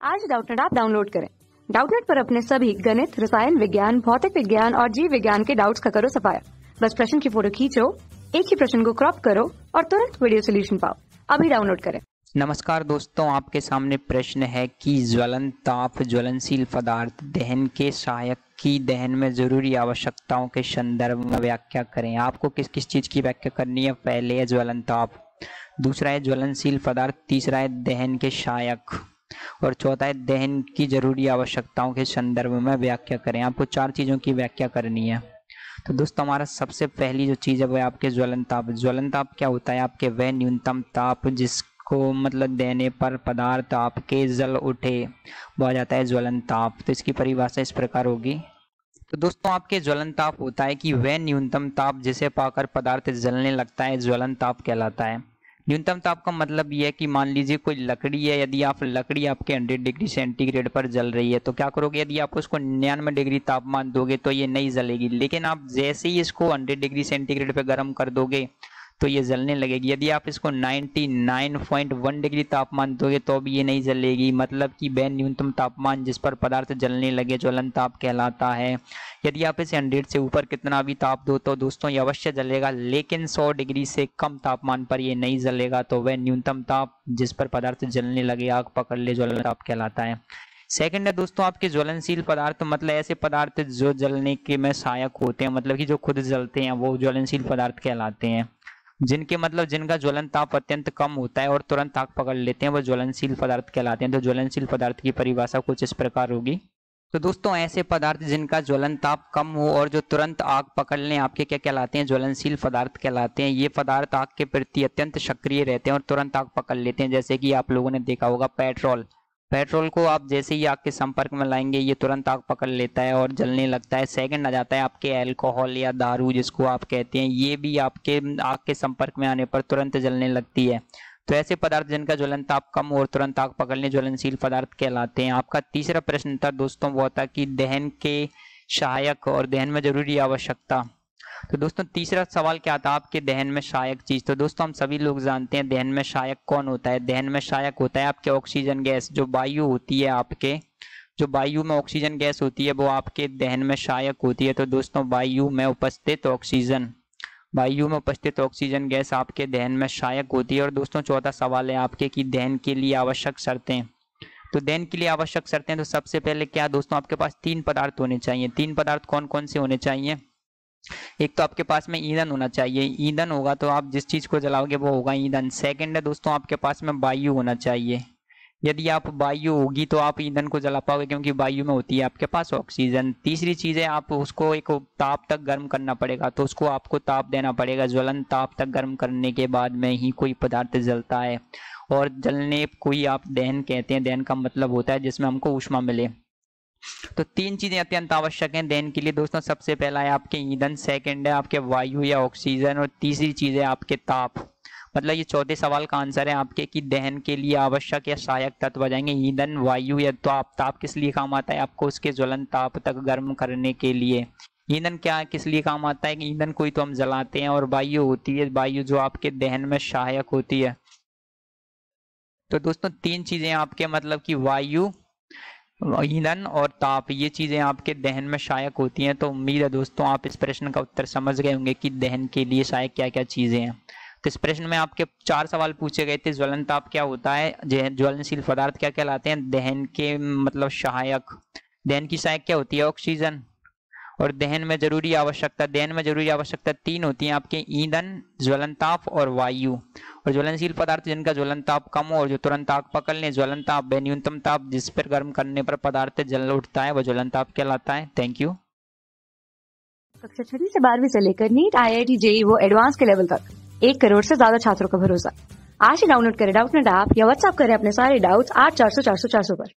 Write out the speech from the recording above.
आज Doubtnut app download करें। Doubtnut पर अपने सभी गणित, रसायन विज्ञान, भौतिक विज्ञान और जीव विज्ञान के डाउट्स का करो सफाया। बस प्रश्न की फोटो खींचो, एक ही प्रश्न को क्रॉप करो और तुरंत वीडियो सोल्यूशन पाओ। अभी डाउनलोड करें। नमस्कार दोस्तों, आपके सामने प्रश्न है कि ज्वलन ताप ज्वलनशील पदार्थ दहन के सहायक की दहन में जरूरी आवश्यकताओं के संदर्भ में व्याख्या करें। आपको किस किस चीज की व्याख्या करनी है? पहले है ज्वलन ताप, दूसरा है ज्वलनशील पदार्थ, तीसरा है दहन के सहायक और चौथा है दहन की जरूरी आवश्यकताओं के संदर्भ में व्याख्या करें। आपको चार चीजों की व्याख्या करनी है। तो दोस्तों, हमारा सबसे पहली जो चीज है वो है आपके ज्वलन ताप। ज्वलन ताप क्या होता है? आपके वह न्यूनतम ताप जिसको मतलब देने पर पदार्थ आपके जल उठे वह जाता है ज्वलन ताप। तो इसकी परिभाषा इस प्रकार होगी। तो दोस्तों, आपके ज्वलन ताप होता है कि वह न्यूनतम ताप जिसे पाकर पदार्थ जलने लगता है ज्वलन ताप कहलाता है। न्यूनतम ताप का मतलब यह है कि मान लीजिए कोई लकड़ी है, यदि आप लकड़ी आपके 100 डिग्री सेंटीग्रेड पर जल रही है तो क्या करोगे? यदि आप उसको 99 डिग्री तापमान दोगे तो ये नहीं जलेगी, लेकिन आप जैसे ही इसको 100 डिग्री सेंटीग्रेड पे गर्म कर दोगे तो ये जलने लगेगी। यदि आप इसको 99.1 डिग्री तापमान दोगे तो भी ये नहीं जलेगी। मतलब कि वह न्यूनतम तापमान जिस पर पदार्थ जलने लगे ज्वलन ताप कहलाता है। यदि आप इसे 100 से ऊपर कितना भी ताप दो तो दोस्तों ये अवश्य जलेगा, लेकिन 100 डिग्री से कम तापमान पर ये नहीं जलेगा। तो वह न्यूनतम ताप जिस पर पदार्थ जलने लगे, आग पकड़ ले, ज्वलन ताप कहलाता है। सेकंड है दोस्तों आपके ज्वलनशील पदार्थ, मतलब ऐसे पदार्थ जो जलने के में सहायक होते हैं, मतलब कि जो खुद जलते हैं, वो ज्वलनशील पदार्थ कहलाते हैं। जिनका ज्वलन ताप अत्यंत कम होता है और तुरंत आग पकड़ लेते हैं, वो ज्वलनशील पदार्थ कहलाते हैं। तो ज्वलनशील पदार्थ की परिभाषा कुछ इस प्रकार होगी। तो दोस्तों, ऐसे पदार्थ जिनका ज्वलन ताप कम हो और जो तुरंत आग पकड़ लें, आपके क्या कहलाते हैं? ज्वलनशील पदार्थ कहलाते हैं। ये पदार्थ आग के प्रति अत्यंत सक्रिय रहते हैं और तुरंत आग पकड़ लेते हैं। जैसे कि आप लोगों ने देखा होगा पेट्रोल को आप जैसे ही आग के संपर्क में लाएंगे ये तुरंत आग पकड़ लेता है और जलने लगता है। सेकंड आ जाता है आपके अल्कोहल या दारू जिसको आप कहते हैं, ये भी आपके आग के संपर्क में आने पर तुरंत जलने लगती है। तो ऐसे पदार्थ जिनका ज्वलन ताप कम और तुरंत आग पकड़ने ज्वलनशील पदार्थ कहलाते हैं। आपका तीसरा प्रश्न था दोस्तों वो था कि दहन के सहायक और दहन में जरूरी आवश्यकता। तो दोस्तों, तीसरा सवाल क्या था? आपके दहन में सहायक चीज। तो दोस्तों, हम सभी लोग जानते हैं दहन में सहायक कौन होता है। दहन में सहायक होता है आपके ऑक्सीजन गैस। जो वायु होती है आपके, जो वायु में ऑक्सीजन गैस होती है वो आपके दहन में सहायक होती है। तो दोस्तों, वायु में उपस्थित ऑक्सीजन गैस आपके दहन में सहायक होती है। और दोस्तों, चौथा सवाल है आपके कि दहन के लिए आवश्यक शर्तें। तो दहन के लिए आवश्यक शर्तें, तो सबसे पहले क्या दोस्तों, आपके पास 3 पदार्थ होने चाहिए। 3 पदार्थ कौन कौन से होने चाहिए? एक तो आपके पास में ईंधन होना चाहिए। ईंधन होगा तो आप जिस चीज को जलाओगे वो होगा ईंधन। सेकंड है दोस्तों आपके पास में वायु होना चाहिए। यदि आप वायु होगी तो आप ईंधन को जला पाओगे, क्योंकि वायु में होती है आपके पास ऑक्सीजन। तीसरी चीज है आप उसको एक ताप तक गर्म करना पड़ेगा, तो उसको आपको ताप देना पड़ेगा। ज्वलन ताप तक गर्म करने के बाद में ही कोई पदार्थ जलता है। और जलने कोई आप दहन कहते हैं। दहन का मतलब होता है जिसमें हमको ऊष्मा मिले। तो 3 चीजें अत्यंत आवश्यक हैं दहन के लिए दोस्तों। सबसे पहला है आपके ईंधन, सेकंड है आपके वायु या ऑक्सीजन, और तीसरी चीज है आपके ताप। मतलब ये चौथे सवाल का आंसर है आपके कि दहन के लिए आवश्यक या सहायक तत्व आ जाएंगे ईंधन, वायु या ताप। ताप किस लिए काम आता है? आपको उसके ज्वलन ताप तक गर्म करने के लिए। ईंधन क्या किस लिए काम आता है? कि ईंधन कोई तो हम जलाते हैं, और वायु होती है वायु जो आपके दहन में सहायक होती है। तो दोस्तों, 3 चीजें आपके मतलब कि वायु, ईंधन और ताप, ये चीजें आपके दहन में सहायक होती हैं। तो उम्मीद है दोस्तों आप इस प्रश्न का उत्तर समझ गए होंगे कि दहन के लिए सहायक क्या क्या चीजें हैं। तो इस प्रश्न में आपके 4 सवाल पूछे गए थे। ज्वलन ताप क्या होता है, ज्वलनशील पदार्थ क्या कहलाते हैं, दहन के मतलब सहायक, दहन की सहायक क्या होती है, ऑक्सीजन, और दहन में जरूरी आवश्यकता 3 होती हैं आपके ईंधन, ज्वलन ताप और वायु। और ज्वलनशील पदार्थ जिनका ज्वलन ताप कम हो और जो तुरंत आग पकड़ ले, ज्वलन ताप न्यूनतम ताप जिस पर गर्म करने पर पदार्थ जल उठता है, वो ज्वलन ताप कहलाता है। Thank you. कक्षा 6 से 12वीं से लेकर नीट, IIT, JEE वो एडवांस के लेवल तक 1 करोड़ से ज्यादा छात्रों का भरोसा। आज ही डाउनलोड करें डाउटनेट ऐप या व्हाट्सएप करें अपने सारे डाउट्स 8400 400 400 पर।